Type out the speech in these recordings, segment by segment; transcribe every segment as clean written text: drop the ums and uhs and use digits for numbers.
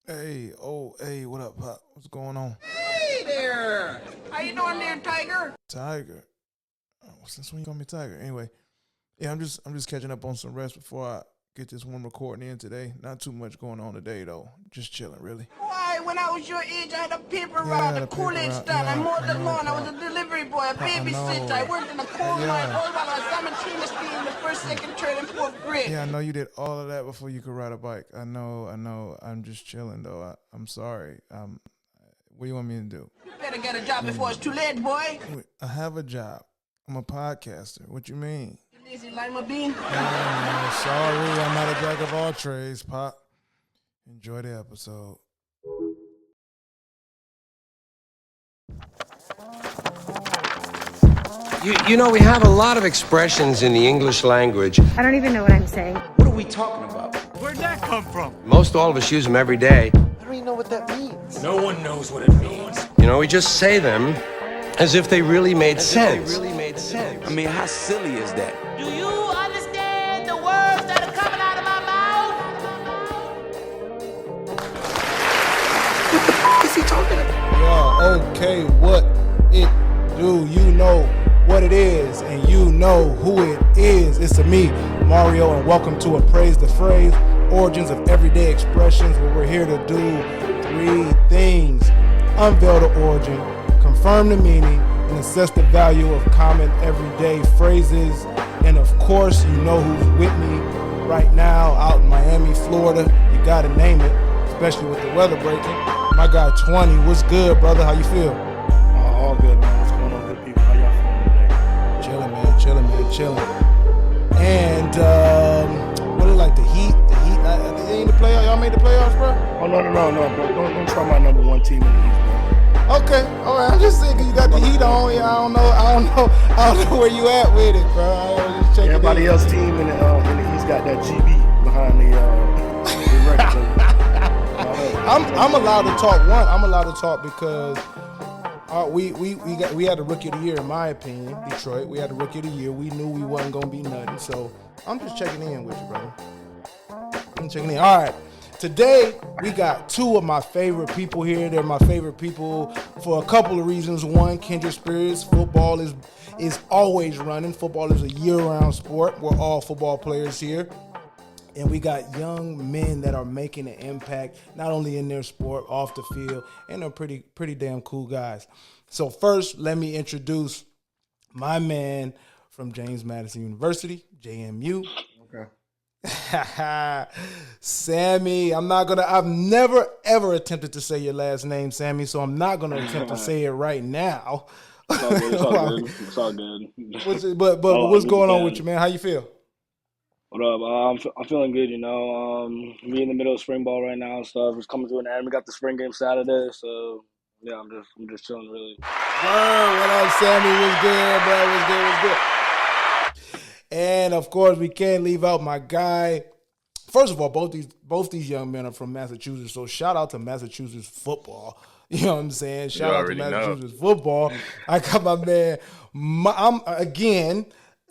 Hey, what up, Pop? What's going on? Hey there! How you doing there, Tiger? Tiger. Since when you call me Tiger? Anyway, yeah, I'm just catching up on some rest before I get this one recording in today. Not too much going on today though. Just chilling, really. Why, when I was your age, I had a paper route, Yeah, a the paper Kool-Aid route. stand. I Yeah, mowed I the know, lawn. I was Pop. a delivery boy, a Pop, I babysitter. I know. worked in a coal mine Yeah. all while I was simultaneously in the first, second, third, and fourth grade. Yeah, I know you did all of that before you could ride a bike. I know. I'm just chilling though. I'm sorry. What do you want me to do? You better get a job before it's too late, boy. Wait, I have a job. I'm a podcaster. What you mean? You lazy lima bean. No, sorry, I'm not a jack of all trades, Pop. Enjoy the episode. You know, we have a lot of expressions in the English language. I don't even know what I'm saying. What are we talking about? Where'd that come from? Most all of us use them every day. I don't even know what that means. No one knows what it means. You know, we just say them as if they really made sense. I mean, how silly is that? Do you understand the words that are coming out of my mouth? What the f is he talking about? Yeah, okay, what it do? You know what it is, and you know who it is. It's a me, Mario, and welcome to Appraise The Phrase, origins of everyday expressions, where we're here to do three things: unveil the origin, confirm the meaning, and assess the value of common everyday phrases. And of course, you know who's with me right now out in Miami, Florida. You gotta name it, especially with the weather breaking. My guy 20, what's good, brother? How you feel? All good, man. What's going on, good people? How y'all feeling today? Chilling. And what is it like the Heat? They ain't the playoffs. Y'all made the playoffs, bro? Oh, no, bro. Don't try my number one team in the East, bro. Okay, all right. I'm just saying 'cause you got the Heat on. Yeah, I don't know where you at with it, bro. I was just checking. Everybody else team in the East got that GB behind the record. I'm allowed to talk. I'm allowed to talk because we had the rookie of the year, in my opinion. Detroit, we had the rookie of the year. We knew we wasn't gonna be nothing, so I'm just checking in with you, brother. I'm checking in. All right. Today, we got two of my favorite people here. They're my favorite people for a couple of reasons. One, kindred spirits. Football is always running. Football is a year-round sport. We're all football players here. And we got young men that are making an impact, not only in their sport, off the field, and they're pretty damn cool guys. So first, let me introduce my man from James Madison University, JMU. Okay. Sammy, I've never ever attempted to say your last name, Sammy, so I'm not gonna attempt to say it right now. It's all good. But what's going on with you, man? How you feel? What up? I'm feeling good, you know. We in the middle of spring ball right now and stuff. It's coming to an end. We got the spring game Saturday, so yeah, I'm just chilling, really. What up, Sammy? What's good, bro? What's good? And of course, we can't leave out my guy. First of all, both these young men are from Massachusetts, so shout out to Massachusetts football. You know what I'm saying? Shout out to Massachusetts football. I got my man.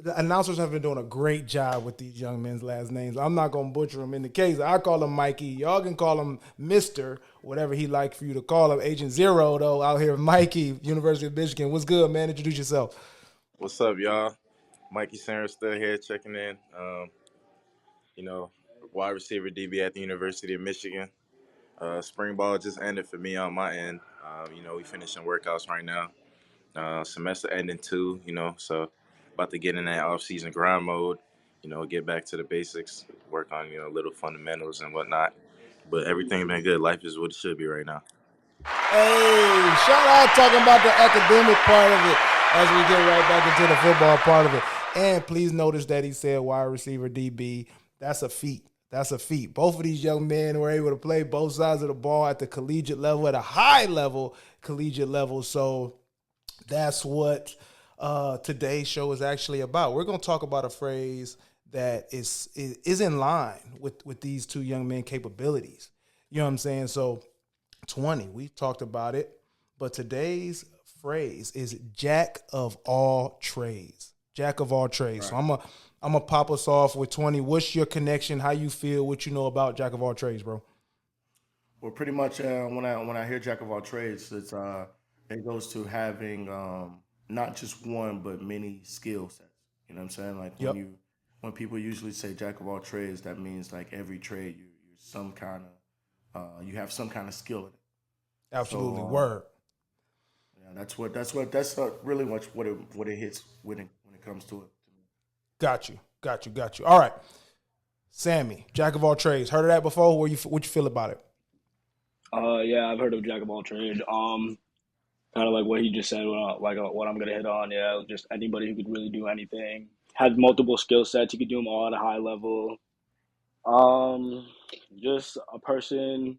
The announcers have been doing a great job with these young men's last names. I'm not gonna butcher them. In the case, I call him Mikey. Y'all can call him Mister, whatever he like for you to call him. Agent Zero, though, out here, Mikey, University of Michigan. What's good, man? Introduce yourself. What's up, y'all? Mikey Sainristil here, checking in. Wide receiver DB at the University of Michigan. Spring ball just ended for me on my end. We finishing workouts right now. Semester ending too, so about to get in that off-season grind mode, get back to the basics, work on, little fundamentals and whatnot. But everything been good. Life is what it should be right now. Hey, shout out talking about the academic part of it as we get right back into the football part of it. And please notice that he said wide receiver DB. That's a feat. Both of these young men were able to play both sides of the ball at the collegiate level, at a high level, collegiate level. So that's what today's show is actually about. We're going to talk about a phrase that is in line with these two young men capabilities. You know what I'm saying? So 20, we've talked about it, but today's phrase is jack of all trades. Jack of all trades. Right. So I'm gonna pop us off with 20. What's your connection? How you feel? What you know about jack of all trades, bro? Well, pretty much when I hear jack of all trades, it goes to having not just one but many skill sets. You know what I'm saying? Like Yep. when people usually say jack of all trades, that means like every trade you're some kind of you have some kind of skill in it. Absolutely. So Word. yeah, that's really much what it hits when it comes to it. Got you. All right. Sammy, jack of all trades. Heard of that before? What you feel about it? Yeah, I've heard of jack of all trades. Kind of like what he just said. What I'm gonna hit on. Yeah, just anybody who could really do anything. Has multiple skill sets. You could do them all at a high level. Um, just a person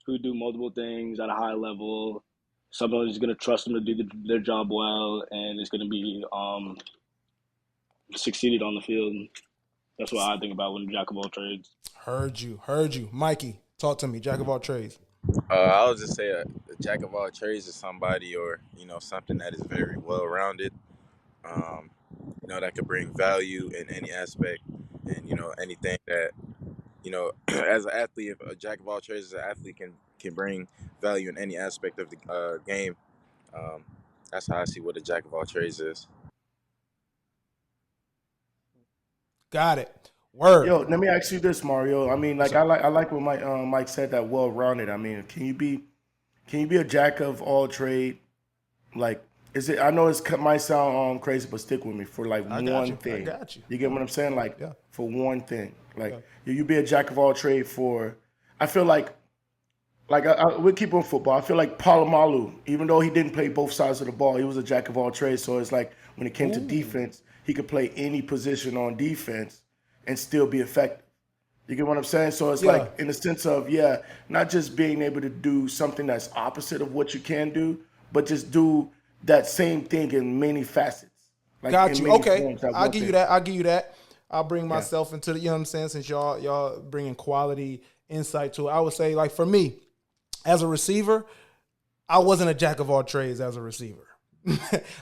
who do multiple things at a high level. Someone who's gonna trust them to do their job well, and is gonna be succeeded on the field. That's what I think about when jack of all trades. Heard you. Mikey, talk to me. Jack of all trades. I would just say a jack of all trades is somebody, or something that is very well rounded. Um, that could bring value in any aspect, and anything that as an athlete, if a jack of all trades as an athlete can bring value in any aspect of the game. Um, that's how I see what a jack of all trades is. Got it. Word. Yo, let me ask you this, Mario. I mean, What's like up? I like what Mike said, that well rounded. I mean, can you be a jack of all trade? Like, is it? I know might sound crazy, but stick with me for like I got one you. I thing. got you. You get what I'm saying? Like Yeah. for one thing. Like Yeah. you be a jack of all trade for. I feel like we keep on football. I feel like Palomalu, even though he didn't play both sides of the ball, he was a jack of all trades. So it's like when it came to Ooh. defense, he could play any position on defense and still be effective. You get what I'm saying? So it's Yeah. like in the sense of, yeah, not just being able to do something that's opposite of what you can do, but just do that same thing in many facets, like Got in you. many Okay. forms. That I'll one give you thing. that. I'll bring Yeah. myself into the, you know what I'm saying, since y'all bringing quality insight to it. I would say, like, for me, as a receiver, I wasn't a jack of all trades as a receiver.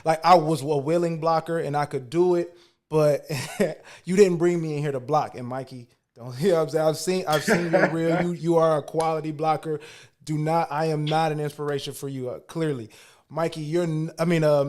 Like, I was a willing blocker and I could do it, but you didn't bring me in here to block. And Mikey, don't hear what I'm saying. I've seen your reel. You are a quality blocker. I am not an inspiration for you, clearly. Mikey,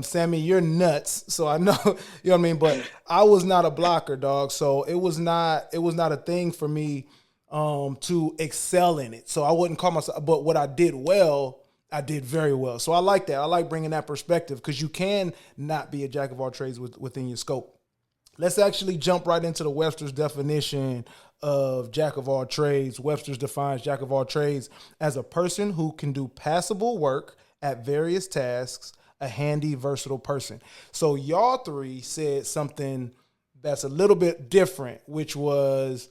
Sammy, you're nuts. So I know, you know what I mean? But I was not a blocker, dog. So it was not a thing for me to excel in it. So I wouldn't call myself, but what I did well, I did very well. So I like that. I like bringing that perspective because you can not be a jack of all trades within your scope. Let's actually jump right into the Webster's definition of jack of all trades. Webster's defines jack of all trades as a person who can do passable work at various tasks, a handy, versatile person. So y'all three said something that's a little bit different, which was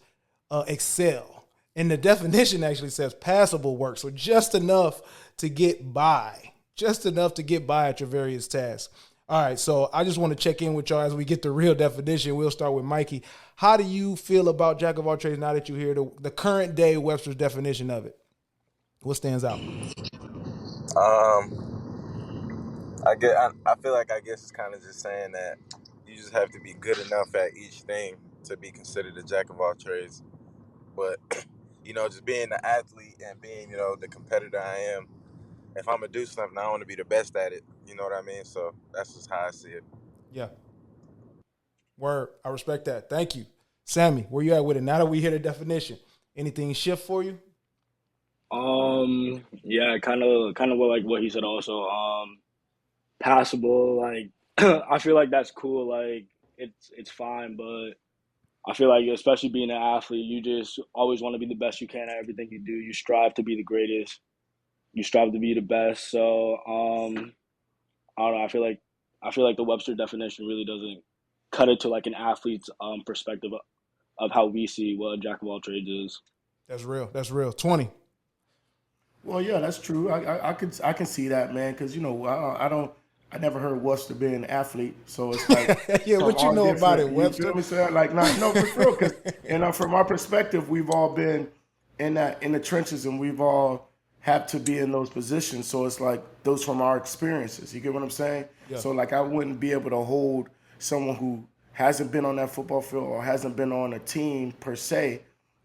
excel. And the definition actually says passable work. So just enough to get by at your various tasks. All right, so I just want to check in with y'all as we get the real definition. We'll start with Mikey. How do you feel about jack of all trades now that you hear the current day Webster's definition of it? What stands out? Um, I feel like I guess it's kind of just saying that you just have to be good enough at each thing to be considered a jack of all trades. But just being the athlete and being the competitor I am, if I'm gonna do something, I want to be the best at it. You know what I mean? So that's just how I see it. Yeah, word. I respect that. Thank you. Sammy, where you at with it? Now that we hear the definition, anything shift for you? Yeah, kind of what he said also. Passable, like I feel like that's cool. Like it's fine, but I feel like especially being an athlete, you just always want to be the best you can at everything you do. You strive to be the greatest. You strive to be the best. So I don't know. I feel like the Webster definition really doesn't cut it to like an athlete's perspective of how we see what a jack of all trades is. That's real. 20. Well, yeah, that's true. I can see that, man, because I never heard Webster being an athlete, so it's like Yeah, from what you our know about it, different. You Webster? feel me? So like, not no, for real, because from our perspective, we've all been in the trenches, and we've all had to be in those positions. So it's like those from our experiences. You get what I'm saying? Yeah. So like, I wouldn't be able to hold someone who hasn't been on that football field or hasn't been on a team per se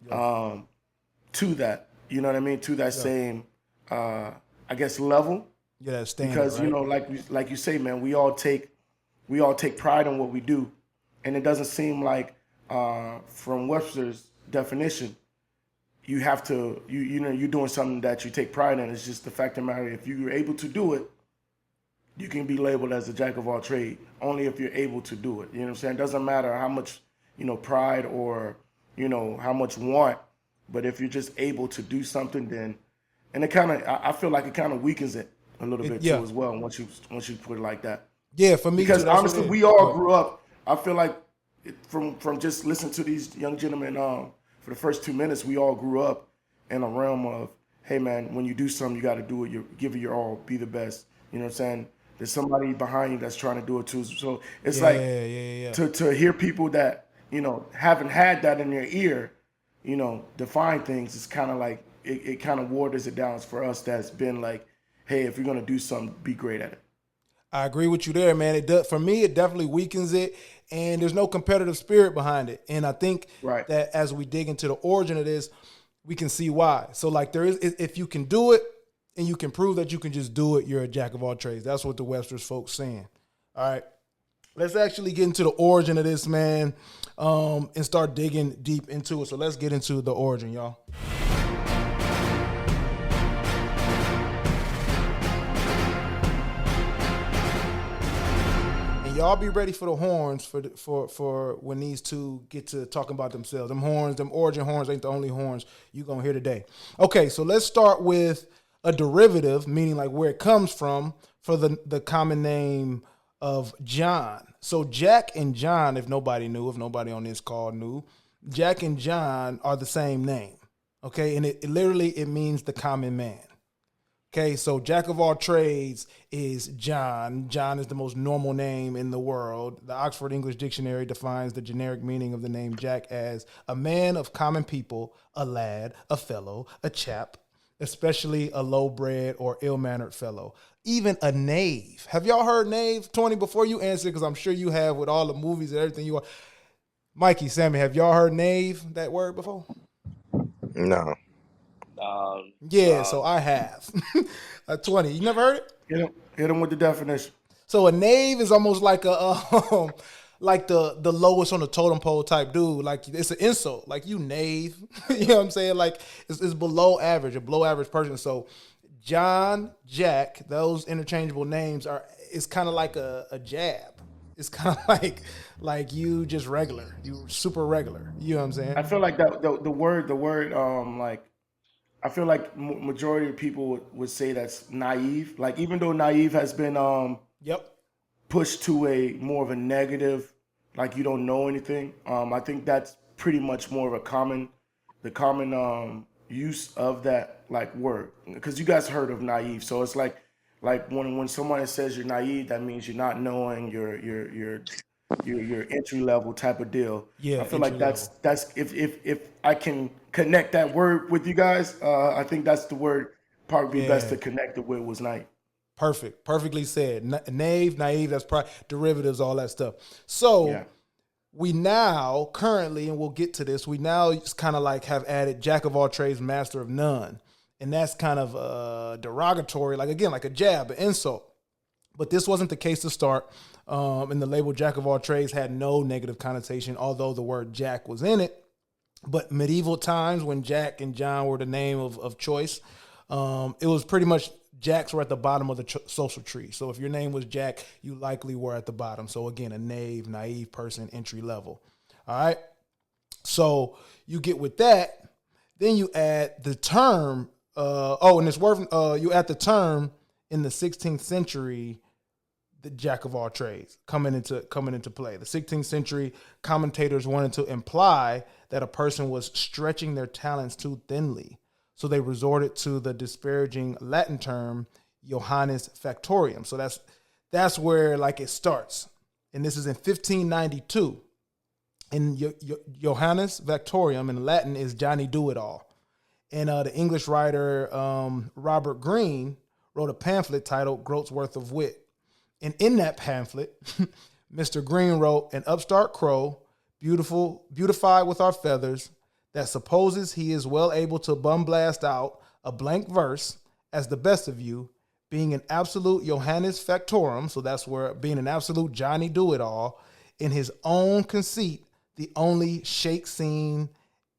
to that. you know what I mean, to that same, I guess, level. Yeah, that standard, Because, right? like you say, man, we all take pride in what we do. And it doesn't seem like, from Webster's definition, you have to, you're doing something that you take pride in. It's just the fact of the matter, if you're able to do it, you can be labeled as a jack of all trades only if you're able to do it. You know what I'm saying? It doesn't matter how much, pride or, how much want, but if you're just able to do something, then, and it kind of, I feel like it kind of weakens it a little bit too as well once you put it like that. Yeah, for me because too, that's honestly, what it is. we all grew up. I feel like from just listening to these young gentlemen for the first 2 minutes, we all grew up in a realm of, hey man, when you do something, you got to do it. You give it your all, be the best. You know what I'm saying? There's somebody behind you that's trying to do it too. So it's to hear people that haven't had that in their ear, define things. It's kind of like it kind of waters it down for us. That's been like, hey, if you're gonna do something, be great at it. I agree with you there, man. It does, for me, it definitely weakens it, and there's no competitive spirit behind it. And I think that as we dig into the origin of this, we can see why. So like there is, if you can do it and you can prove that you can just do it, you're a jack of all trades. That's what the Webster's folks saying. All right, let's actually get into the origin of this, man, and start digging deep into it. So let's get into the origin, y'all. Y'all be ready for the horns for when these two get to talking about themselves. Them horns, them origin horns ain't the only horns you gonna hear today. Okay, so let's start with a derivative, meaning like where it comes from, for the common name of John. So Jack and John, if nobody on this call knew, Jack and John are the same name. Okay, and it literally means the common man. Okay, so jack of all trades is John. John is the most normal name in the world. The Oxford English Dictionary defines the generic meaning of the name Jack as a man of common people, a lad, a fellow, a chap, especially a low-bred or ill-mannered fellow. Even a knave. Have y'all heard knave? 20, before you answer, because I'm sure you have with all the movies and everything you are. Mikey, Sammy, have y'all heard knave, that word before? No. So I have. 20. You never heard it? Hit him with the definition. So a knave is almost like a like the lowest on the totem pole type dude. Like it's an insult. Like you knave. You know what I'm saying? Like it's below average, a below average person. So John, Jack, those interchangeable names it's kind of like a jab. It's kind of like you just regular. You super regular. You know what I'm saying? I feel like that the word like, I feel like majority of people would say that's naive. Like even though naive has been pushed to a more of a negative, like you don't know anything. I think that's pretty much more of the common use of that like word, because you guys heard of naive. So it's like when someone says you're naive, that means you're not knowing your entry level type of deal. Yeah, I feel like that's if I can connect that word with you guys, I think that's the word probably best to connect it with was naive. Perfect. Perfectly said. Naive, that's probably derivatives, all that stuff. So we now currently, and we'll get to this, we now just kind of like have added jack of all trades, master of none. And that's kind of derogatory, like again, like a jab, an insult. But this wasn't the case to start. And the label jack of all trades had no negative connotation, although the word jack was in it. But medieval times, when Jack and John were the name of choice, it was pretty much Jacks were at the bottom of the social tree. So if your name was Jack, you likely were at the bottom. So again, a naive person, entry level. All right. So you get with that, then you add the term. And it's worth. You add the term in the 16th century, the jack of all trades coming into play. The 16th century commentators wanted to imply that a person was stretching their talents too thinly. So they resorted to the disparaging Latin term Johannes Factorium. So that's where like it starts. And this is in 1592. And Johannes Factorium in Latin is Johnny Do-It-All. And the English writer Robert Greene wrote a pamphlet titled Groat's Worth of Wit. And in that pamphlet, Mr. Greene wrote, an upstart crow, beautified with our feathers, that supposes he is well able to bum blast out a blank verse as the best of you, being an absolute Johannes Factorum, so that's where being an absolute Johnny Do-It-All, in his own conceit, the only shake scene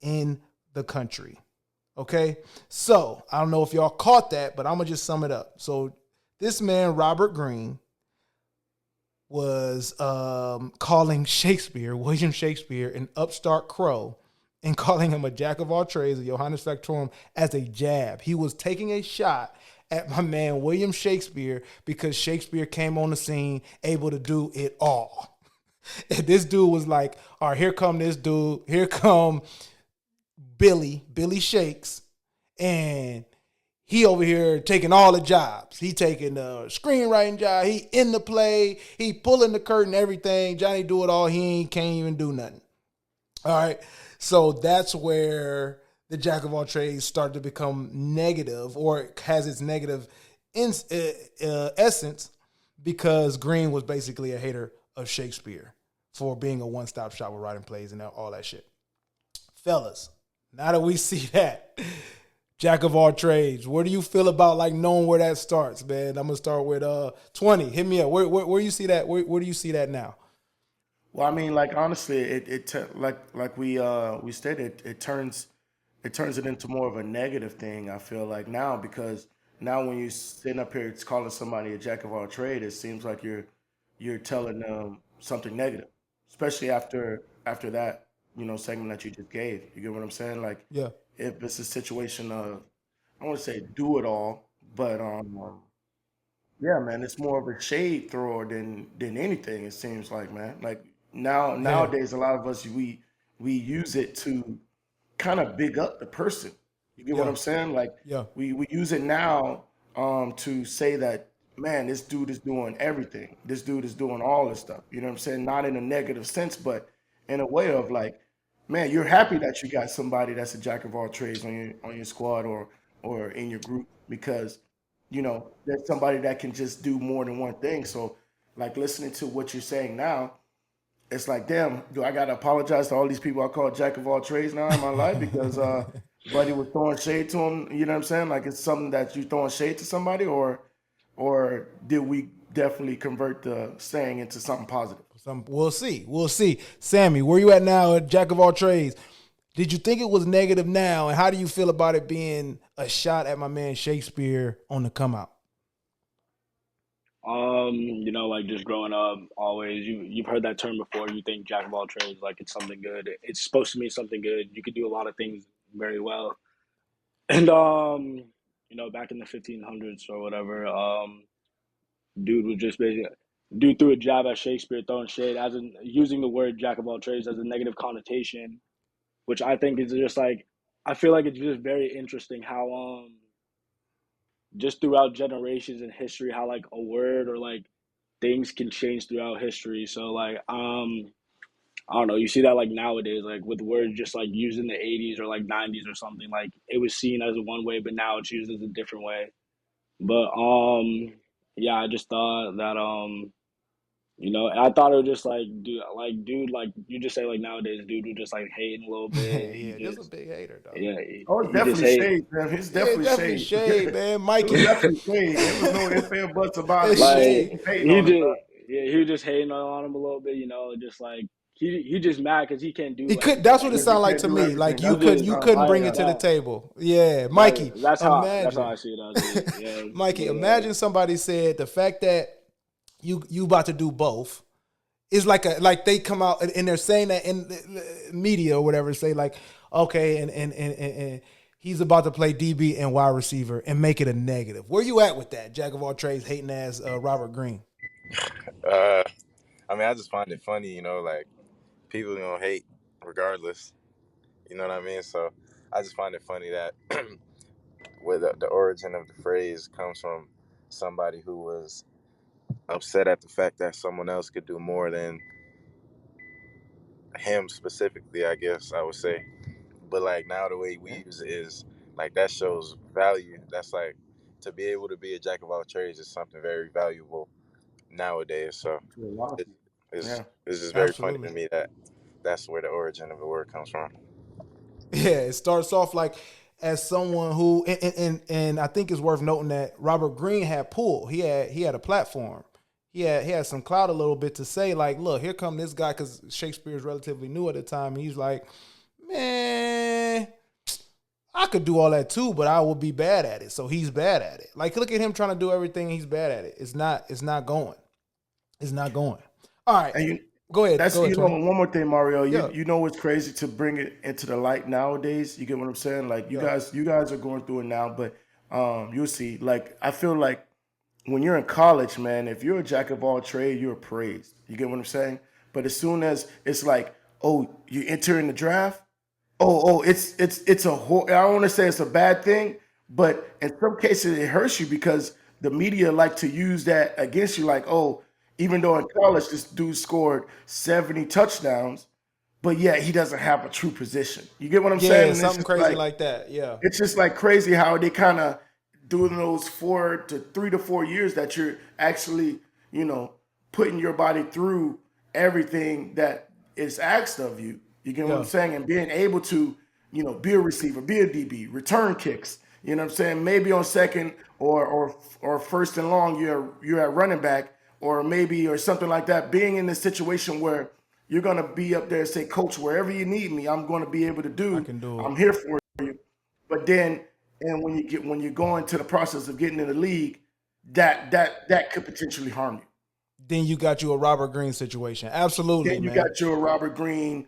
in the country. Okay? So, I don't know if y'all caught that, but I'm going to just sum it up. So, this man, Robert Greene, was calling Shakespeare, William Shakespeare, an upstart crow, and calling him a jack of all trades, a Johannes Factorum, as a jab. He was taking a shot at my man William Shakespeare because Shakespeare came on the scene able to do it all. And this dude was like, all right, here come this dude. Here come Billy Shakes. And he over here taking all the jobs. He taking the screenwriting job. He in the play. He pulling the curtain, everything. Johnny Do It All. He can't even do nothing. All right. So that's where the jack of all trades started to become negative, or has its negative essence, because Greene was basically a hater of Shakespeare for being a one-stop shop with writing plays and all that shit. Fellas, now that we see that, jack of all trades, where do you feel about like knowing where that starts, man? I'm gonna start with 20. Hit me up. Where you see that? Where do you see that now? Well, I mean, like honestly, like we stated, it turns it into more of a negative thing. I feel like now, because now when you sitting up here calling somebody a jack of all trade, it seems like you're telling them something negative, especially after that segment that you just gave. You get what I'm saying? Like, Yeah. if it's a situation of, I want to say do it all, but yeah, man, it's more of a shade thrower than anything. It seems like, man, like nowadays a lot of us we use it to kind of big up the person. You get what Yeah. I'm saying? Like, Yeah. we use it now to say that, man, this dude is doing everything. This dude is doing all this stuff. You know what I'm saying? Not in a negative sense, but in a way of like, man, you're happy that you got somebody that's a jack of all trades on your squad or in your group, because there's somebody that can just do more than one thing. So, like, listening to what you're saying now, it's like, damn, do I gotta apologize to all these people I call jack of all trades now in my life because buddy was throwing shade to him? You know what I'm saying? Like, it's something that you throwing shade to somebody, or did we definitely convert the saying into something positive? We'll see. We'll see. Sammy, where you at now at jack of all trades? Did you think it was negative now, and how do you feel about it being a shot at my man Shakespeare on the come out? Like just growing up, always you've heard that term before. You think jack of all trades, like it's something good. It's supposed to mean something good. You could do a lot of things very well. And back in the 1500s or whatever, dude was just basically dude threw a jab at Shakespeare, throwing shade, as in using the word jack of all trades as a negative connotation, which I think is just like, I feel like it's just very interesting how just throughout generations in history, how like a word or like things can change throughout history. So like I don't know, you see that like nowadays, like with words just like used in the 80s or like 90s or something, like it was seen as a one way, but now it's used as a different way. But yeah, I just thought that I thought it was just dude, like you just say like nowadays, dude was just like hating a little bit. He Yeah, just a just big hater, dog. yeah, Oh, it's he just definitely hate. shade, man. It's Yeah, definitely definitely shade. shade, man. It Mikey, was definitely shade. There was no ifs, ands, buts about it. it's He just shade. Like was hating he on it, just bro. yeah, he was just hating on him a little bit, just like he just mad because he can't do He like could. That's what it Because he sounded like can't to do me. everything. Like he you That's what could. it just You sounds couldn't like. bring yeah it to the that table. Yeah, Mikey. that's how Imagine. I see it as it. Yeah, Mikey, but imagine somebody said the fact that you about to do both is like they come out and they're saying that in the media or whatever, say like, okay, and he's about to play DB and wide receiver and make it a negative. Where you at with that? Jack of all trades, hating ass Robert Greene. Uh, I mean, I just find it funny, like people gonna hate regardless. You know what I mean? So I just find it funny that where the origin of the phrase comes from somebody who was upset at the fact that someone else could do more than him specifically, I guess I would say. But like now the way we use it is like that shows value. That's like to be able to be a jack of all trades is something very valuable nowadays. So To a lot of it, people. it's Yeah. it's just very funny Absolutely. to me that that's where the origin of the word comes from. Yeah, it starts off like as someone who, and I think it's worth noting that Robert Greene had pull. He had a platform. He had some clout a little bit to say like, look, here come this guy because Shakespeare is relatively new at the time. And he's like, man, I could do all that too, but I would be bad at it. So he's bad at it. Like, look at him trying to do everything. He's bad at it. It's not going. It's not going. All right. And Go ahead. That's Go ahead, one Tony. more thing, Mario. Yeah. You know what's crazy to bring it into the light nowadays. You get what I'm saying? Like you guys are going through it now, but you'll see. Like I feel like when you're in college, man, if you're a jack of all trades, you're praised. You get what I'm saying? But as soon as it's like, oh, you enter in the draft, it's a whole. I don't want to say it's a bad thing, but in some cases it hurts you because the media like to use that against you. Like, oh, even though in college this dude scored 70 touchdowns, but yeah, he doesn't have a true position. You get what I'm saying? Yeah, And it's something just crazy like that. Yeah. it's just like crazy how they kind of do those 3 to 4 years that you're actually, putting your body through everything that is asked of you. You get what I'm saying? And being able to, be a receiver, be a DB, return kicks. You know what I'm saying? Maybe on second or first and long, you're at running back, or something like that. Being in this situation where you're gonna be up there and say, Coach, wherever you need me, I'm gonna be able to do. I can do it. I'm here for you. But then, and when you go into the process of getting in the league, that could potentially harm you. Then you got you a Robert Greene situation. Absolutely, Then you man. got your Robert Greene,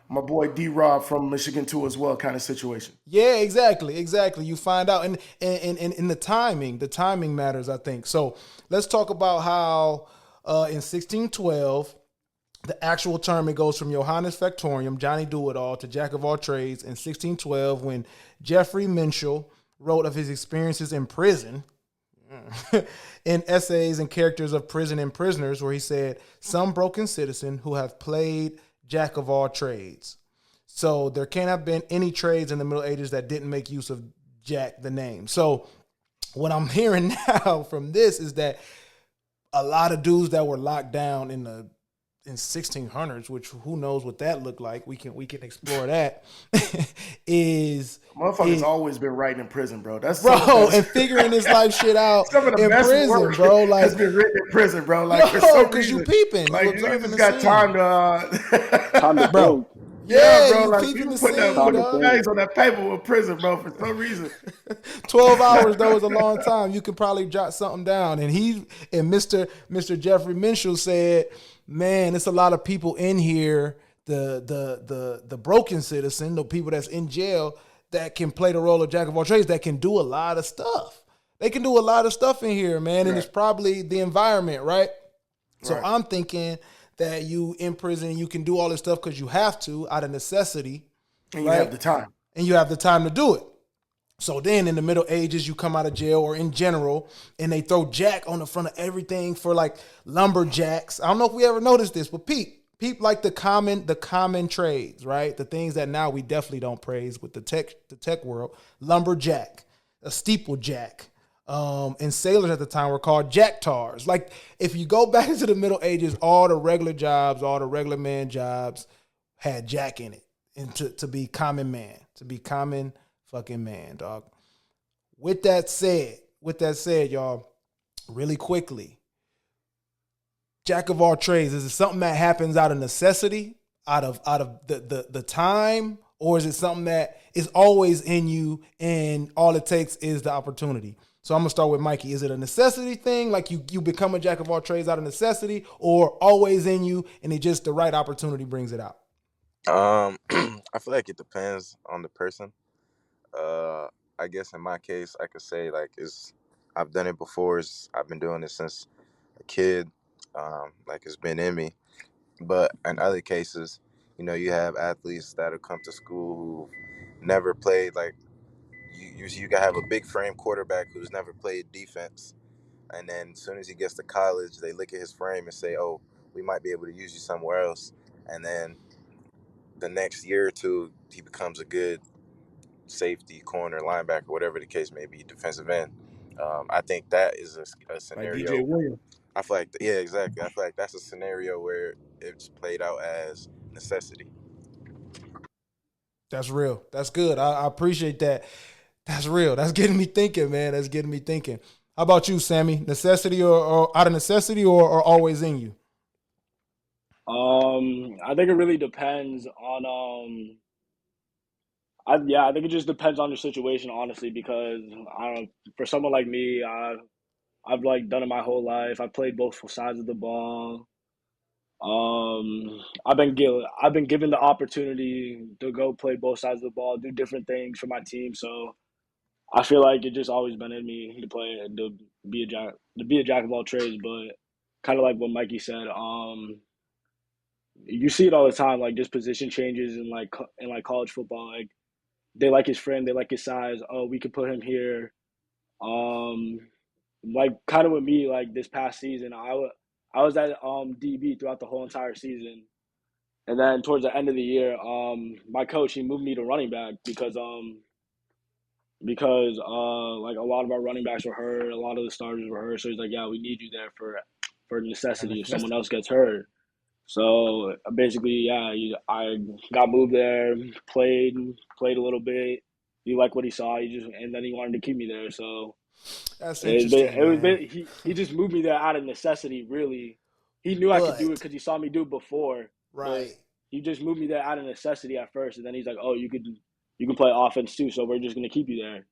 my boy D-Rob from Michigan too as well, kind of situation. Yeah, exactly. You find out, and the timing matters, I think. So let's talk about how in 1612, the actual term, it goes from Johannes Factorium, Johnny Do-It-All, to Jack of All Trades in 1612 when Jeffrey Minshall wrote of his experiences in prison in Essays and Characters of Prison and Prisoners, where he said, some broken citizen who have played Jack of all trades. So there can't have been any trades in the Middle Ages that didn't make use of Jack, the name. So what I'm hearing now from this is that a lot of dudes that were locked down in 1600s, which who knows what that looked like. We can explore that. Motherfuckers always been writing in prison, bro. That's and figuring this life shit out some of the in best prison, work bro. Like has been written in prison, bro. Like for some because you reason, peeping, like you you observing just the got scene. time to, Time to bro. think. Yeah, bro. you Like peeping you the put scene, the dog. names on that paper with prison, bro. For some reason, 12 hours though is a long time. You could probably jot something down. And Mr. Jeffrey Minshall said, man, it's a lot of people in here, the broken citizen, the people that's in jail that can play the role of Jack of all trades, that can do a lot of stuff. They can do a lot of stuff in here, man. And it's probably the environment, right? So I'm thinking that you in prison, you can do all this stuff because you have to out of necessity. and you have the time. And you have the time to do it. So then in the Middle Ages, you come out of jail or in general, and they throw Jack on the front of everything for like lumberjacks. I don't know if we ever noticed this, but peep like the common trades, right? The things that now we definitely don't praise with the tech world. Lumberjack, a steeplejack. And sailors at the time were called jack tars. Like if you go back into the Middle Ages, all the regular jobs, all the regular man jobs had Jack in it, and to be common man, to be common fucking man, dog. With that said, y'all, really quickly, Jack of all trades, is it something that happens out of necessity, out of the time, or is it something that is always in you and all it takes is the opportunity? So I'm gonna start with Mikey. Is it a necessity thing, like you become a jack of all trades out of necessity, or always in you and it just the right opportunity brings it out? I feel like it depends on the person. I guess in my case, I could say like I've done it before. I've been doing it since a kid. Like it's been in me. But in other cases, you have athletes that have come to school who never played. Like you can have a big frame quarterback who's never played defense, and then as soon as he gets to college, they look at his frame and say, "Oh, we might be able to use you somewhere else." And then the next year or two, he becomes a good safety, corner, linebacker, whatever the case may be, defensive end. I think that is a Like scenario. DJ Williams. I feel like, yeah, exactly. I feel like that's a scenario where it's played out as necessity. That's real. That's good. I appreciate that. That's real. That's getting me thinking, man. That's getting me thinking. How about you, Sammy? Necessity or out of necessity or always in you? I think it really depends on I think it just depends on your situation, honestly, because I don't for someone like me, I've like done it my whole life. I've played both sides of the ball. I've been given the opportunity to go play both sides of the ball, do different things for my team. So I feel like it just always been in me to be a jack of all trades. But kind of like what Mikey said, you see it all the time, like just position changes in like college football. Like they like his friend, they like his size. Oh, we could put him here. Um, like kind of with me, like this past season, I was at DB throughout the whole entire season, and then towards the end of the year, my coach he moved me to running back because like a lot of our running backs were hurt, a lot of the starters were hurt. So he's like, yeah, we need you there for necessity if someone else gets hurt. So basically, yeah, I got moved there, played a little bit. He liked what he saw. And then he wanted to keep me there. So That's interesting, man. he just moved me there out of necessity. Really, he knew I could do it because he saw me do it before. But Right. he just moved me there out of necessity at first, and then he's like, "Oh, you can play offense too, so we're just gonna keep you there."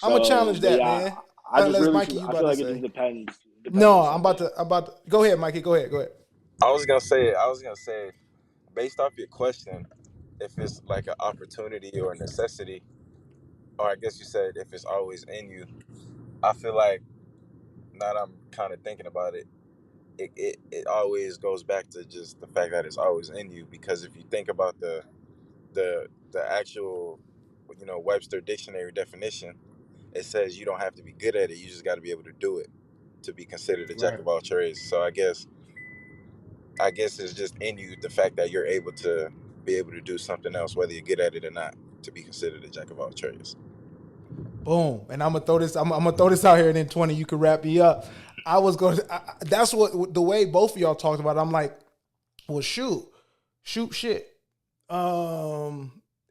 I'm gonna So, challenge but that, yeah, man. Unless Mikey, you I about feel to like it say? just depends No, on something. I'm about to. Go ahead, Mikey. Go ahead. Go ahead. I was gonna say, based off your question, if it's like an opportunity or a necessity, or I guess you said if it's always in you, I feel like now that I'm kind of thinking about it, it always goes back to just the fact that it's always in you. Because if you think about the actual, Webster dictionary definition, it says you don't have to be good at it, you just got to be able to do it to be considered a jack Right. of all trades. So I guess it's just in you, the fact that you're able to be able to do something else, whether you're good at it or not, to be considered a jack of all trades. Boom. And I'm gonna throw this. I'm gonna throw this out here, and then 20, you can wrap me up. I was going. That's what the way both of y'all talked about it, I'm like, well, shoot, shit.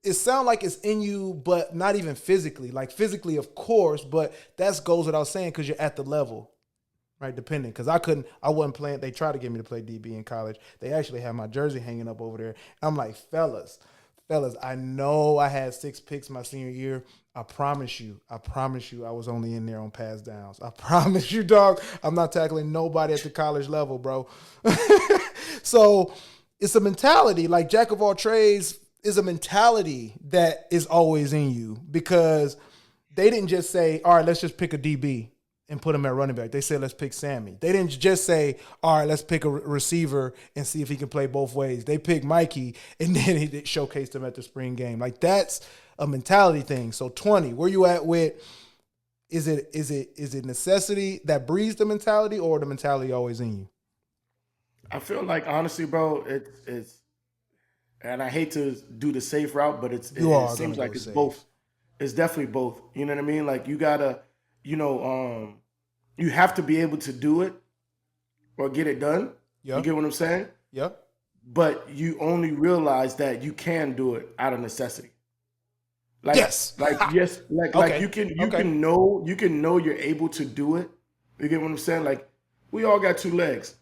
It sounds like it's in you, but not even physically. Like physically, of course, but that goes without saying because you're at the level, right? Depending, because I wasn't playing. They tried to get me to play DB in college. They actually had my jersey hanging up over there. I'm like, fellas, I know I had 6 picks my senior year. I promise you, I was only in there on pass downs. I promise you, dog. I'm not tackling nobody at the college level, bro. So it's a mentality. Like jack of all trades is a mentality that is always in you because they didn't just say, all right, let's just pick a DB and put him at running back. They said, let's pick Sammy. They didn't just say, all right, let's pick a receiver and see if he can play both ways. They picked Mikey, and then he showcased him at the spring game. Like, that's a mentality thing. So, 20, where you at with, is it necessity that breeds the mentality or the mentality always in you? I feel like honestly, bro, it's and I hate to do the safe route, but You it are going seems to go like it's safe. both. It's definitely both. You know what I mean? Like you gotta, you have to be able to do it or get it done. Yeah. You get what I'm saying? Yeah. But you only realize that you can do it out of necessity. Like, Yes. yes, like Okay. you can Okay. know you're able to do it. You get what I'm saying? Like we all got 2 legs.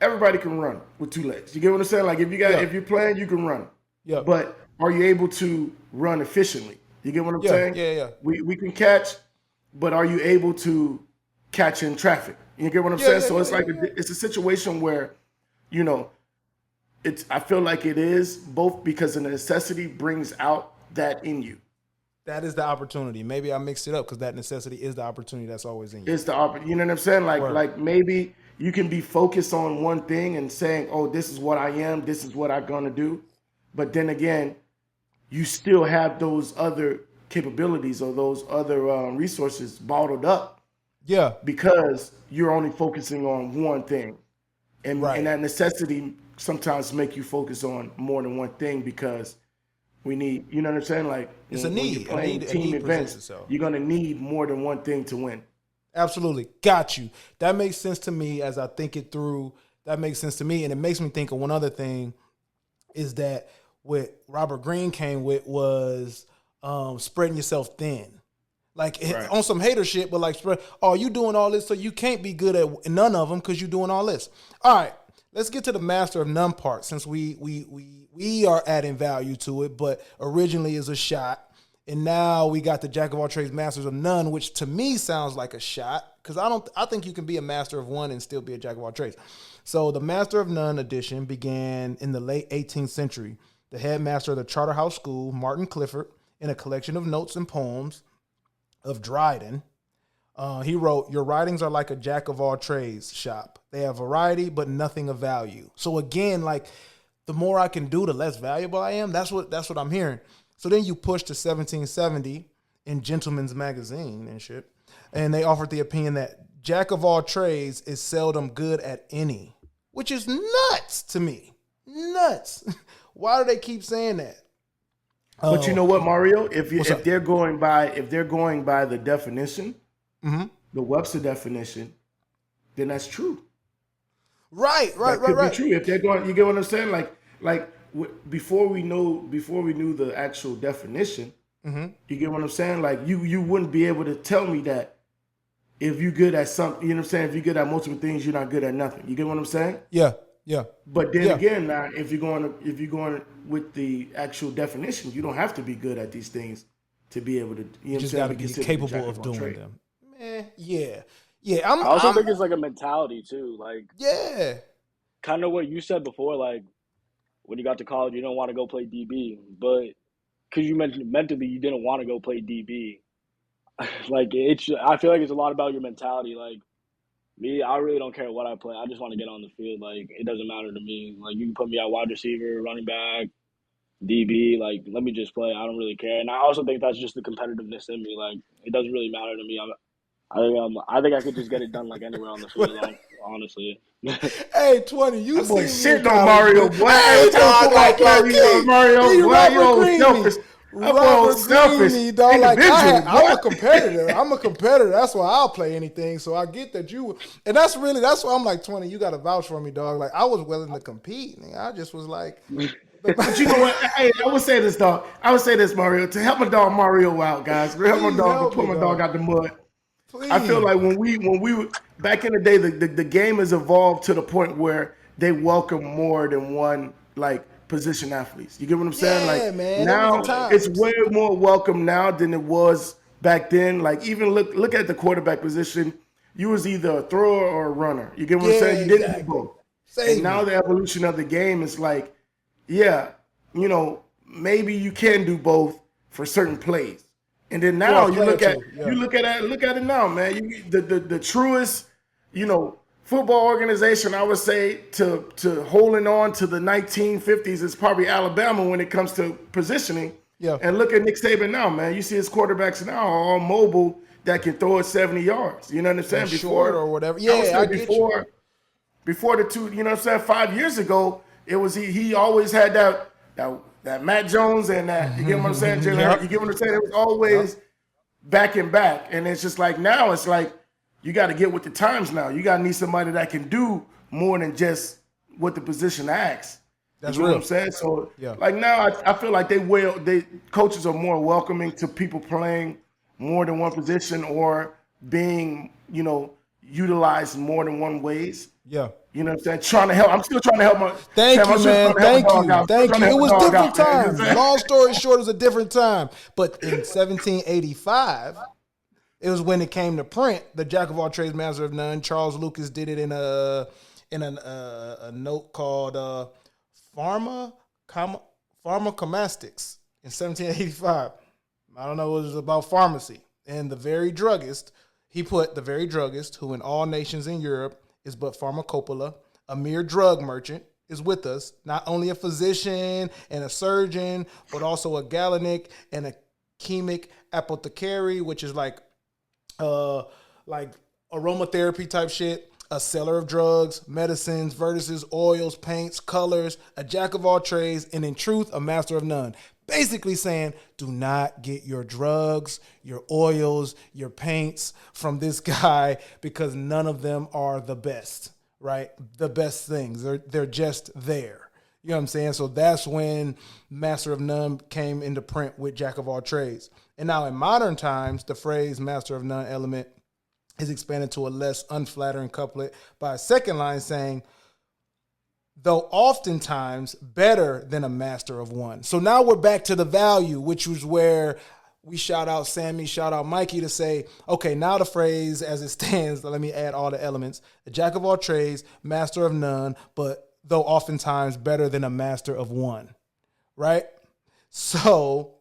Everybody can run with 2 legs. You get what I'm saying? Like if you're playing, you can run. Yeah. But are you able to run efficiently? You get what I'm saying? Yeah. We can catch, but are you able to catch in traffic? You get what I'm saying? So it's like it's a situation where, you know, I feel like it is both because the necessity brings out that in you. That is the opportunity. Maybe I mixed it up because that necessity is the opportunity that's always in you. It's you know what I'm saying? Word. Like maybe you can be focused on one thing and saying, "Oh, this is what I am. This is what I'm gonna do," but then again, you still have those other capabilities or those other resources bottled up. Yeah. Because you're only focusing on one thing, and Right. and that necessity sometimes make you focus on more than one thing because we need, you know what I'm saying? Like It's a when need. you're playing A team need presents events, itself. you're gonna need more than one thing to win. Absolutely. Got you. That makes sense to me as I think it through. That makes sense to me. And it makes me think of one other thing is that what Robert Greene came with was spreading yourself thin. Like on some hater shit, but like, you doing all this, so you can't be good at none of them because you're doing all this. All right, let's get to the master of none part, since we are adding value to it, but originally is a shot. And now we got the jack of all trades, masters of none, which to me sounds like a shot, because I think you can be a master of one and still be a jack of all trades. So the master of none edition began in the late 18th century. The headmaster of the Charterhouse School, Martin Clifford, in a collection of notes and poems of Dryden, he wrote, "Your writings are like a jack of all trades shop. They have variety, but nothing of value." So again, like, the more I can do, the less valuable I am. That's what I'm hearing. So then you push to 1770 in Gentleman's Magazine and shit, and they offered the opinion that jack of all trades is seldom good at any, which is nuts to me. Nuts. Why do they keep saying that? But you know what, Mario? If they're going by the definition, the Webster definition, then that's true. Right. Be true if they're going. You get what I'm saying? Before we knew the actual definition, you get what I'm saying? Like you wouldn't be able to tell me that if you're good at something, you know what I'm saying? If you're good at multiple things, you're not good at nothing. You get what I'm saying? Yeah. But then again, now if you're going with the actual definition, you don't have to be good at these things to be able to. You just got to be capable of doing them. Yeah. I also think it's like a mentality too. Like, kind of what you said before. Like, when you got to college, you don't want to go play DB, but because you mentioned mentally, you didn't want to go play DB. Like, I feel like it's a lot about your mentality. Like, me, I really don't care what I play. I just want to get on the field. Like, it doesn't matter to me. Like, you can put me at wide receiver, running back, DB. Like, let me just play. I don't really care. And I also think that's just the competitiveness in me. Like, it doesn't really matter to me. I think I could just get it done like anywhere on the field, honestly. Hey, 20, you see shit on Mario. Why Mario? Why you selfish? Robert Greene, dog. Like, I'm a competitor. That's why I'll play anything. So I get that you, and that's why I'm like, 20, you got to vouch for me, dog. Like, I was willing to compete. I just was like. But you know what? Hey, I would say this, dog. I would say this, Mario, to help my dog Mario out, guys. Help my dog, put my dog out the mud. Please. I feel like when we were back in the day, the game has evolved to the point where they welcome more than one like position athletes. You get what I'm saying? Yeah, like, man. now it's way more welcome now than it was back then. Like, even look at the quarterback position. You was either a thrower or a runner. You get what I'm saying? You didn't do both. And now the evolution of the game is like, maybe you can do both for certain plays. And then now you look at it now, man. The truest, football organization, I would say, to holding on to the 1950s is probably Alabama when it comes to positioning. Yeah. And look at Nick Saban now, man. You see his quarterbacks now are all mobile that can throw it 70 yards. You know what I'm saying? Short or whatever. Yeah, I get you. Before the two, you know what I'm saying? 5 years ago, it was he always had that Matt Jones and that, you get what I'm saying, Jalen? Yep. You get what I'm saying? It was always back and back. And it's just like now, it's like you got to get with the times now. You got to need somebody that can do more than just what the position asks. That's you know real. what I'm saying? So, like now, I feel like coaches are more welcoming to people playing more than one position or being, utilized more than one ways. Yeah. You know what I'm saying? I'm still trying to help my. Thank you, man. Thank you. It was different times. Long story short, it was a different time. But in 1785, it was when it came to print. The Jack of all trades, master of none. Charles Lucas did it in a note called Pharmacomastics in 1785. I don't know. It was about pharmacy. And the very druggist, he put the very druggist, who in all nations in Europe is but pharmacopoeia, a mere drug merchant, is with us, not only a physician and a surgeon, but also a galenic and a chemic apothecary, which is like aromatherapy type shit, a seller of drugs, medicines, vertices, oils, paints, colors, a jack of all trades, and in truth, a master of none. Basically saying, do not get your drugs, your oils, your paints from this guy because none of them are the best, right? The best things. They're just there. You know what I'm saying? So that's when master of none came into print with jack of all trades. And now in modern times, the phrase master of none element is expanded to a less unflattering couplet by a second line saying, though oftentimes better than a master of one. So now we're back to the value, which was where we shout out Sammy, shout out Mikey to say, okay, now the phrase as it stands, let me add all the elements. A jack of all trades, master of none, but though oftentimes better than a master of one, right? So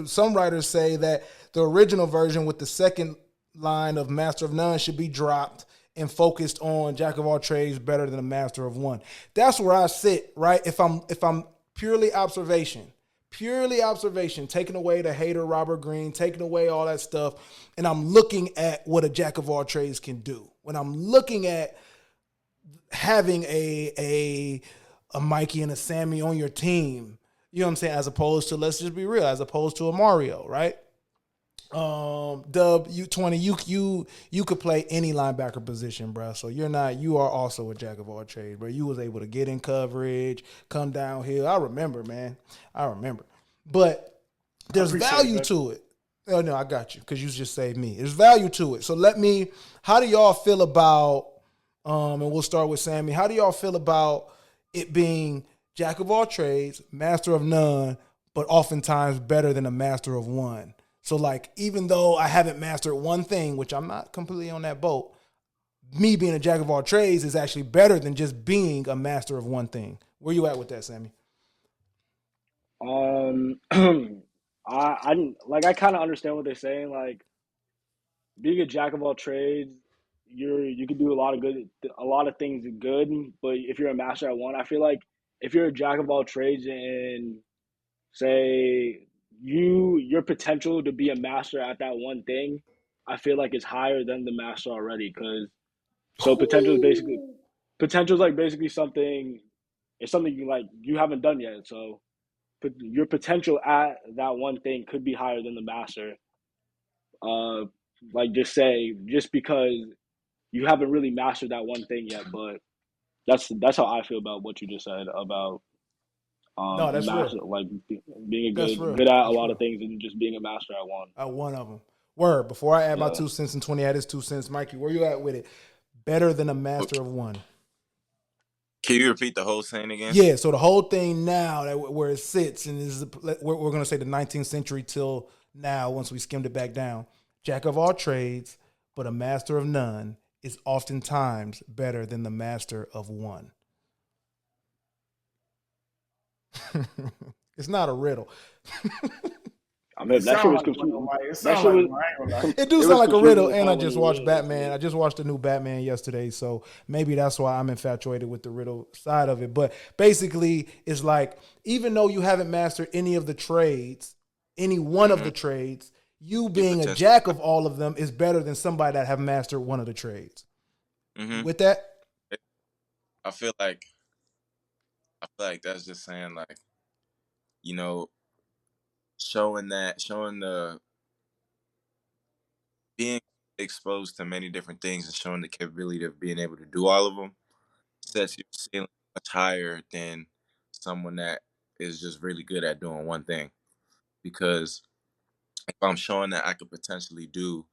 some writers say that the original version with the second line of master of none should be dropped and focused on jack of all trades better than a master of one. That's where I sit, right? If I'm purely observation, taking away the hater Robert Greene, taking away all that stuff, and I'm looking at what a jack of all trades can do. When I'm looking at having a Mikey and a Sammy on your team, you know what I'm saying, as opposed to, let's just be real, as opposed to a Mario, right? Dub, you could play any linebacker position, bro. So you are also a jack of all trades, bro. You was able to get in coverage, come downhill. I remember, man. But there's value to it. Oh no, I got you, because you just saved me. There's value to it. So how do y'all feel about, and we'll start with Sammy. How do y'all feel about it being jack of all trades, master of none, but oftentimes better than a master of one? So, like, even though I haven't mastered one thing, which I'm not completely on that boat, me being a jack of all trades is actually better than just being a master of one thing. Where you at with that, Sammy? I kind of understand what they're saying. Like, being a jack of all trades, you can do a lot of things good. But if you're a master at one, I feel like if you're a jack of all trades and say your potential to be a master at that one thing, I feel like is higher than the master already. Because potential is like basically something. It's something you haven't done yet. So your potential at that one thing could be higher than the master. Just because you haven't really mastered that one thing yet. But that's how I feel about what you just said about No, that's master, real. like being That's real. good at a That's lot real. of things and just being a master at one. At one of them. Word. Before I add my Yeah. 2 cents and 20 add his 2 cents, Mikey, where you at with it? Better than a master of one. Can you repeat the whole saying again? Yeah, so the whole thing now, where it sits, and we're going to say the 19th century till now, once we skimmed it back down. Jack of all trades, but a master of none is oftentimes better than the master of one. It's not a riddle. I mean, that shit was confusing. It do sound like a riddle, and I just watched Batman. I just watched the new Batman yesterday, so maybe that's why I'm infatuated with the riddle side of it. But basically, it's like, even though you haven't mastered any of the trades, any one of the trades, you being a jack of all of them is better than somebody that have mastered one of the trades. With that? I feel like that's just saying, like, you know, showing the being exposed to many different things and showing the capability of being able to do all of them sets your ceiling much higher than someone that is just really good at doing one thing. Because if I'm showing that I could potentially do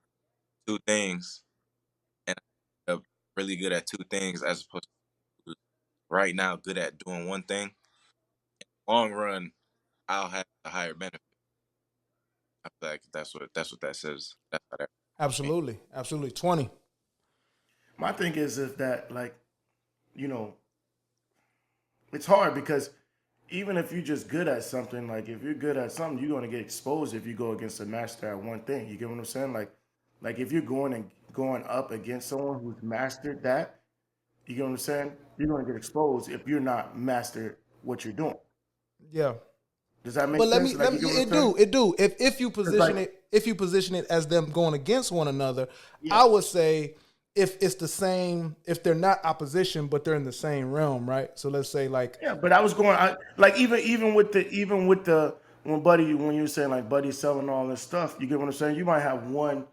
two things and I'm really good at two things as opposed to right now good at doing one thing, in the long run, I'll have a higher benefit. I feel like that's what that says. That's how that Absolutely. 20. My thing is that, like, it's hard because even if you're just good at something, like if you're good at something, you're gonna get exposed if you go against a master at one thing. You get what I'm saying? Like if you're going up against someone who's mastered that, you get what I'm saying? You're gonna get exposed if you're not mastered what you're doing. Yeah. Does that make But sense? it do. If you position it as them going against one another, I would say if it's the same, if they're not opposition, but they're in the same realm, right? So let's say but I was like even with the when you were saying like Buddy selling all this stuff, you get what I'm saying? You might have one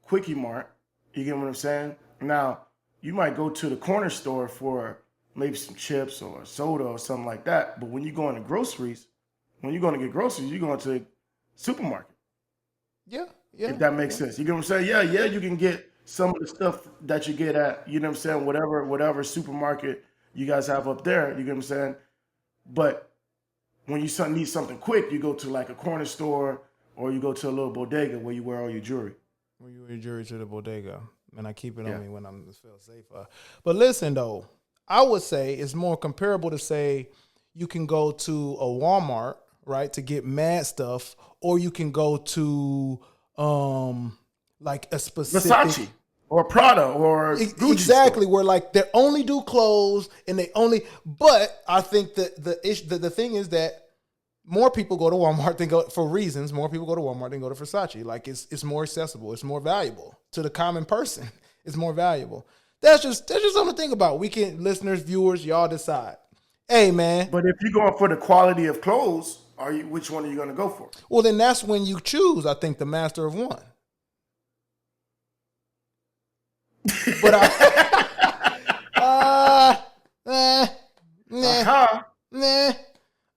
quickie mart, you get what I'm saying? Now you might go to the corner store for maybe some chips or a soda or something like that. But when you go into groceries, when you're going to get groceries, you're going to the supermarket. Yeah. If that makes sense. You get what I'm saying? Yeah, you can get some of the stuff that you get at, you know what I'm saying, whatever supermarket you guys have up there, you get what I'm saying? But when you need something quick, you go to like a corner store or you go to a little bodega where you wear all your jewelry. Where you wear your jewelry to the bodega. And I keep it on me when I'm feel safer. But listen, though, I would say it's more comparable to say you can go to a Walmart, right, to get mad stuff, or you can go to like a specific Versace or Prada or Gucci exactly store. where like they only do clothes and they only. But I think that the thing is that more people go to Walmart than go for reasons. More people go to Walmart than go to Versace. Like it's more accessible. It's more valuable to the common person. It's more valuable. That's just something to think about. We can listeners, viewers, y'all decide. Hey man. But if you're going for the quality of clothes, which one are you going to go for? Well, then that's when you choose. I think the master of one. But nah.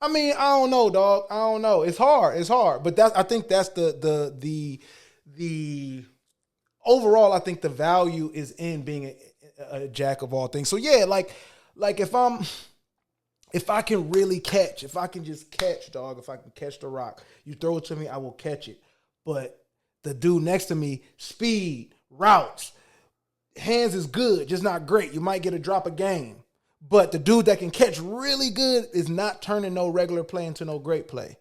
I mean, I don't know, dog. I don't know. It's hard. But I think that's the overall. I think the value is in being a jack of all things. So yeah, like if I can really catch, if I can just catch, dog, if I can catch the rock, you throw it to me, I will catch it. But the dude next to me, speed, routes, hands is good, just not great. You might get a drop a game. But the dude that can catch really good is not turning no regular play into no great play.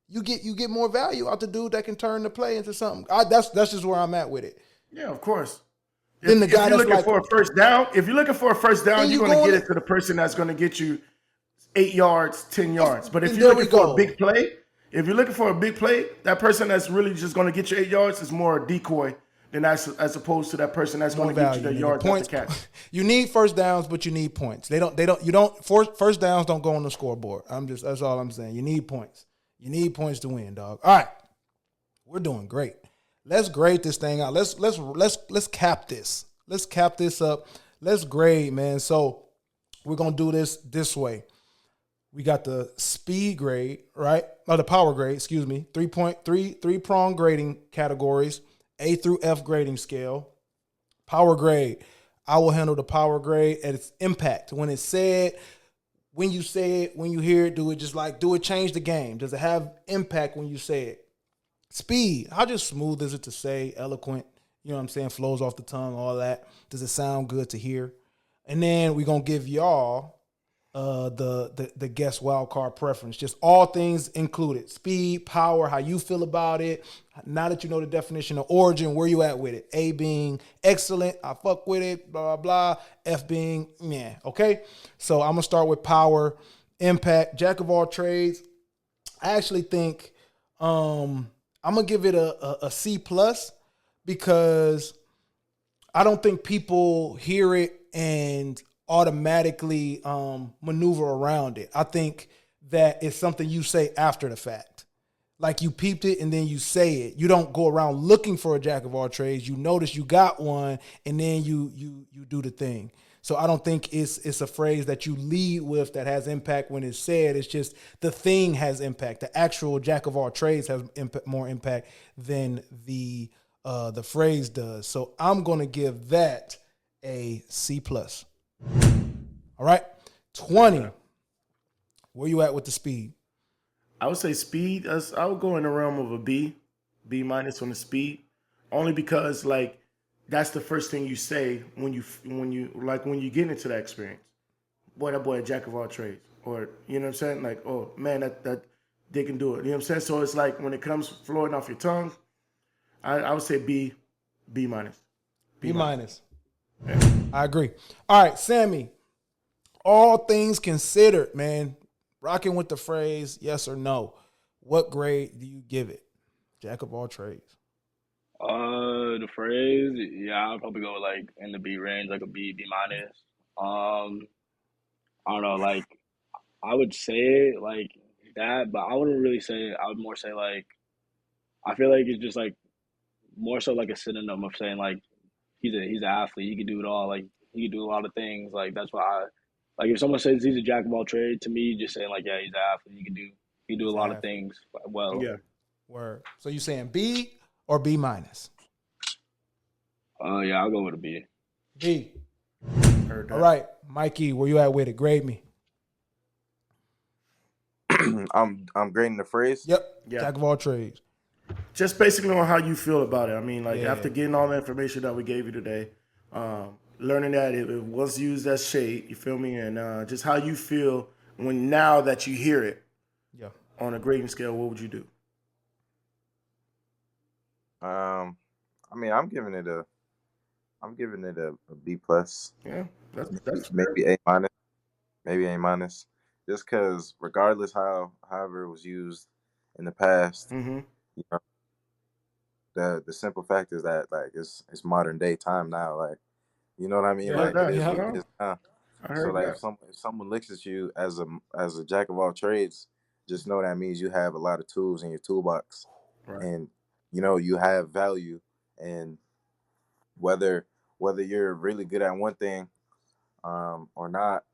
You get more value out the dude that can turn the play into something. That's just where I'm at with it. Yeah, of course. Then the guy if you're that's looking for a first down, you're going to get it to the person that's going to get you 8 yards, 10 yards. But if you're looking for a big play, that person that's really just going to get you 8 yards is more a decoy than as opposed to that person that's going to get you the yards at the catch. You need first downs, but you need points. First downs don't go on the scoreboard. That's all I'm saying. You need points. You need points to win, dog. All right. We're doing great. Let's grade this thing out. Let's cap this. Let's cap this up. Let's grade, man. So we're gonna do this way. We got the speed grade, right? Or the power grade, excuse me. 3-prong grading categories. A through F grading scale. Power grade. I will handle the power grade at its impact. When it's said, when you say it, when you hear it, do it change the game? Does it have impact when you say it? Speed. How just smooth is it to say? Eloquent. You know what I'm saying? Flows off the tongue, all that. Does it sound good to hear? And then we're going to give y'all the guest wild card preference. Just all things included. Speed, power, how you feel about it. Now that you know the definition of origin, where you at with it? A being excellent, I fuck with it, blah, blah, blah. F being, yeah, okay? So I'm going to start with power, impact, jack of all trades. I actually think I'm going to give it a C+, because I don't think people hear it and automatically maneuver around it. I think that it's something you say after the fact. Like you peeped it and then you say it. You don't go around looking for a jack of all trades. You notice you got one and then you do the thing. So I don't think it's a phrase that you lead with that has impact when it's said. It's just the thing has impact. The actual jack of all trades has more impact than the phrase does. So I'm going to give that a C+. All right, 20. Where you at with the speed? I would say speed. I would go in the realm of a B minus on the speed, only because like that's the first thing you say when you get into that experience. Boy, that boy a jack of all trades, or you know what I'm saying? Like, oh man, that they can do it. You know what I'm saying? So it's like when it comes flowing off your tongue, I would say B minus. B minus. Yeah. I agree. All right, Sammy. All things considered, man, rocking with the phrase, yes or no. What grade do you give it? Jack of all trades. The phrase, yeah, I'll probably go like in the B range, like a B minus. I don't know, like I would say it like that, but I wouldn't really say it. I would more say like I feel like it's just like more so like a synonym of saying like he's an athlete. He can do it all. Like he can do a lot of things. Like that's why Like if someone says he's a jack of all trades, to me, just saying like, yeah, he's an athlete. He can do a lot of things well. Yeah. Word. So you saying B or B minus? Yeah, I'll go with a B. B. All right, Mikey, where you at with it? Grade me. I'm grading the phrase. Yep. Yeah. Jack of all trades. Just basically on how you feel about it. I mean, like Yeah. after getting all the information that we gave you today, learning that it was used as shade, you feel me, and just how you feel when now that you hear it. Yeah. On a grading scale, what would you do? I mean, I'm giving it a B plus. Yeah, that's maybe A minus. Maybe A minus. Just because, regardless however it was used in the past, you know, the simple fact is that like it's modern day time now. Like, you know what I mean? Yeah, like that, it is yeah. what it is now. So like if someone looks at you as a jack of all trades, just know that means you have a lot of tools in your toolbox, and you know you have value. And whether you're really good at one thing or not,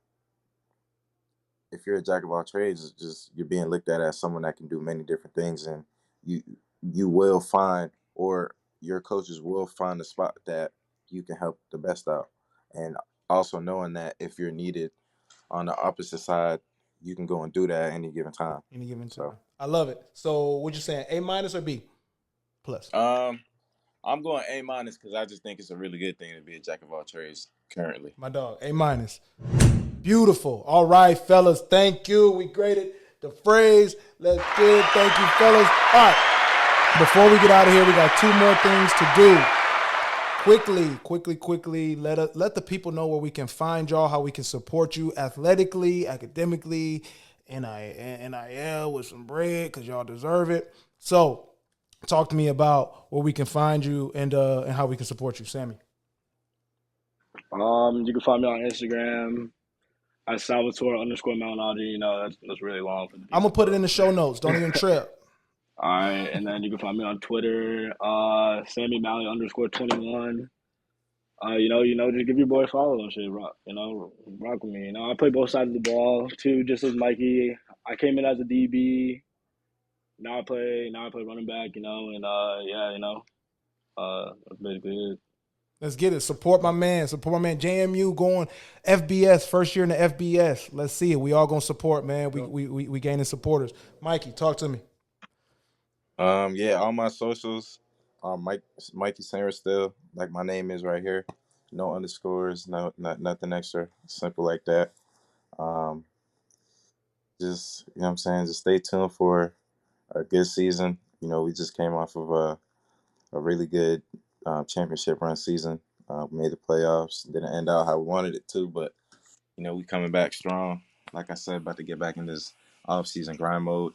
if you're a jack of all trades, it's just you're being looked at as someone that can do many different things, and you will find, or your coaches will find a spot that you can help the best out. And also knowing that if you're needed on the opposite side, you can go and do that at any given time. Any given time. I love it. So what you saying, A minus or B plus? I'm going A minus because I just think it's a really good thing to be a jack of all trades currently. My dog, A minus. Beautiful. All right, fellas. Thank you. We graded the phrase. Let's get it. Thank you, fellas. All right. Before we get out of here, we got 2 more things to do. Quickly. Let the people know where we can find y'all, how we can support you athletically, academically, NIL with some bread because y'all deserve it. So talk to me about where we can find you and how we can support you, Sammy. You can find me on Instagram at Salvatore_Malignaggi. You know, that's really long for the people. I'm gonna put it in the show notes. Don't even trip. All right, and then you can find me on Twitter, Sammy Malignaggi_21. You know, just give your boy a follow and shit. Rock with me. You know, I play both sides of the ball too, just as Mikey. I came in as a DB. Now I play running back. You know, and that's basically it. Let's get it. Support my man. JMU going FBS, first year in the FBS. Let's see it. We all gonna support, man. We gaining supporters. Mikey, talk to me. Yeah, all my socials, Mikey Sainristil, like my name is right here. No underscores, nothing extra. Simple like that. Just, you know what I'm saying, just stay tuned for a good season. You know, we just came off of a really good championship run season. Made the playoffs. Didn't end out how we wanted it to, but, you know, we coming back strong. Like I said, about to get back in this off-season grind mode.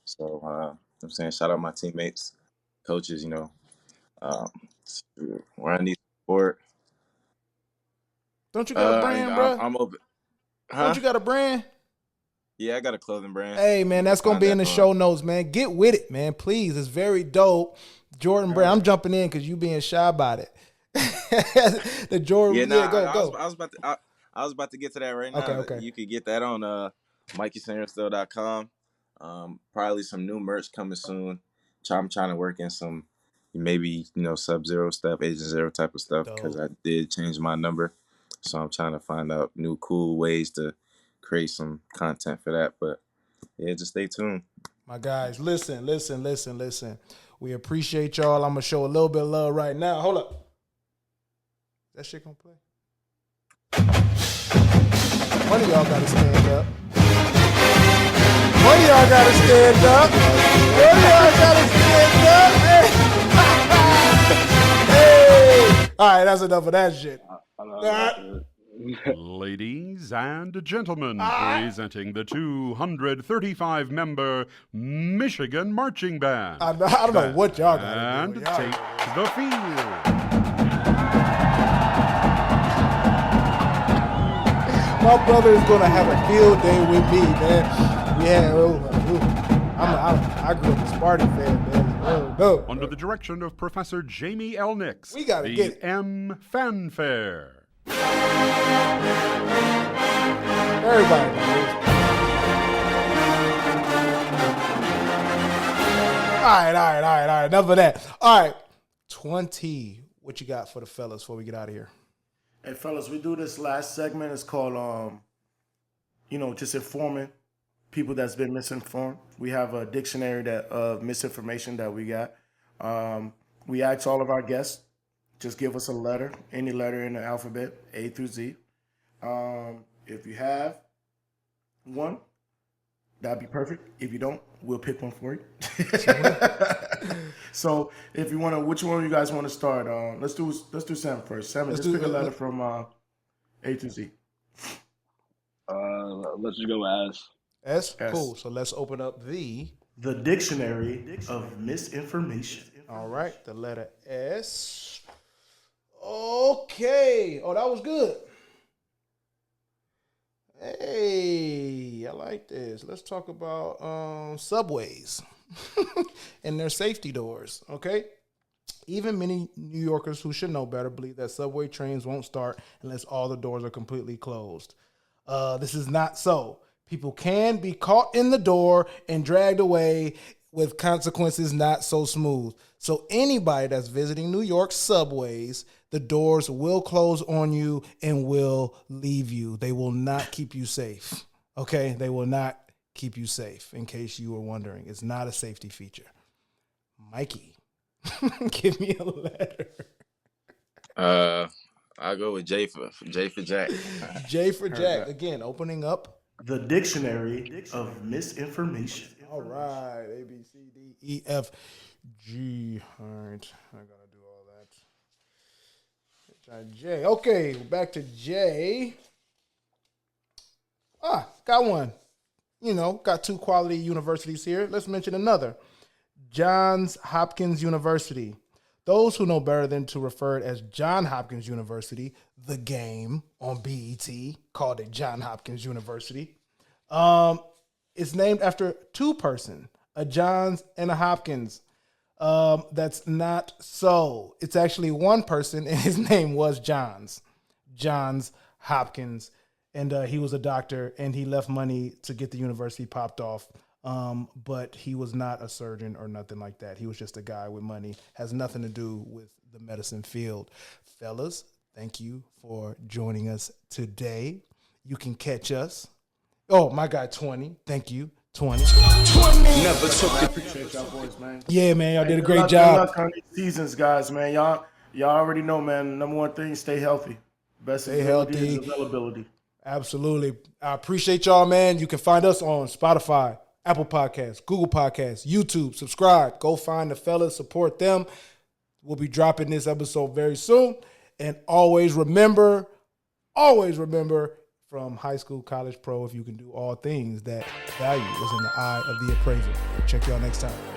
So, I'm saying, shout out my teammates, coaches, you know, where I need support. Don't you got a brand, bro? I'm open. Huh? Don't you got a brand? Yeah, I got a clothing brand. Hey, man, that's going to be in the show notes, man. Get with it, man, please. It's very dope. Jordan brand. I'm jumping in because you being shy about it. The Jordan, go. I was about to get to that right now. Okay. You could get that on MikeySainristil.com. Probably some new merch coming soon. I'm trying to work in some maybe, you know, Sub-Zero stuff, Agent Zero type of stuff, because I did change my number. So I'm trying to find out new cool ways to create some content for that. But yeah, just stay tuned. My guys, listen. We appreciate y'all. I'm going to show a little bit of love right now. Hold up. That shit going to play? One of y'all got to stand up. One of y'all got to stand up. Hey. All right, that's enough of that shit. Ladies and gentlemen, presenting the 235-member Michigan Marching Band. I don't know what y'all got and to do. take the field. My brother is going to have a field day with me, man. I grew up a Spartan fan, man. No. Under the direction of Professor Jamie L. Nix, We gotta the get it. M Fanfare. Everybody knows. All right. Enough of that. All right. 20. What you got for the fellas before we get out of here? Hey, fellas, we do this last segment. It's called, just informing people that's been misinformed. We have a dictionary of misinformation that we got. We ask all of our guests, just give us a letter, any letter in the alphabet, A through Z. If you have one, that'd be perfect. If you don't, we'll pick one for you. So if you want to, which one of you guys want to start? Let's do Sam first. Sam, just pick a letter from A to Z. Let's just go with S. S? Cool. So let's open up the Dictionary of Misinformation. All right, the letter S. Okay. Oh, that was good. Hey, I like this. Let's talk about subways and their safety doors, okay? Even many New Yorkers who should know better believe that subway trains won't start unless all the doors are completely closed. This is not so. People can be caught in the door and dragged away with consequences not so smooth. So anybody that's visiting New York subways, the doors will close on you and will leave you. They will not keep you safe. Okay? They will not keep you safe, in case you were wondering. It's not a safety feature. Mikey, give me a letter. I'll go with J for Jack. J for Jack. Again, opening up the Dictionary of Misinformation. All right. A, B, C, D, E, F, G. All right. I got to do all that. Try J. Okay. Back to J. Got one. Got two quality universities here. Let's mention another. Johns Hopkins University. Those who know better than to refer it as John Hopkins University, the game on BET, called it John Hopkins University. It's named after two persons, a Johns and a Hopkins. That's not so. It's actually one person, and his name was Johns Hopkins. And he was a doctor, and he left money to get the university popped off. But he was not a surgeon or nothing like that. He was just a guy with money. Has nothing to do with the medicine field. Fellas, thank you for joining us today. You can catch us. Oh, my guy, 20. Thank you, 20. Never took it. Appreciate y'all boys, man. Yeah, man, y'all did a great job. Good luck on these seasons, guys, man. Y'all already know, man. Number one thing, stay healthy. Best stay healthy. Is availability. Absolutely. I appreciate y'all, man. You can find us on Spotify, Apple Podcasts, Google Podcasts, YouTube. Subscribe. Go find the fellas. Support them. We'll be dropping this episode very soon. And always remember, from high school, college, pro, if you can do all things, that value is in the eye of the appraiser. Check y'all next time.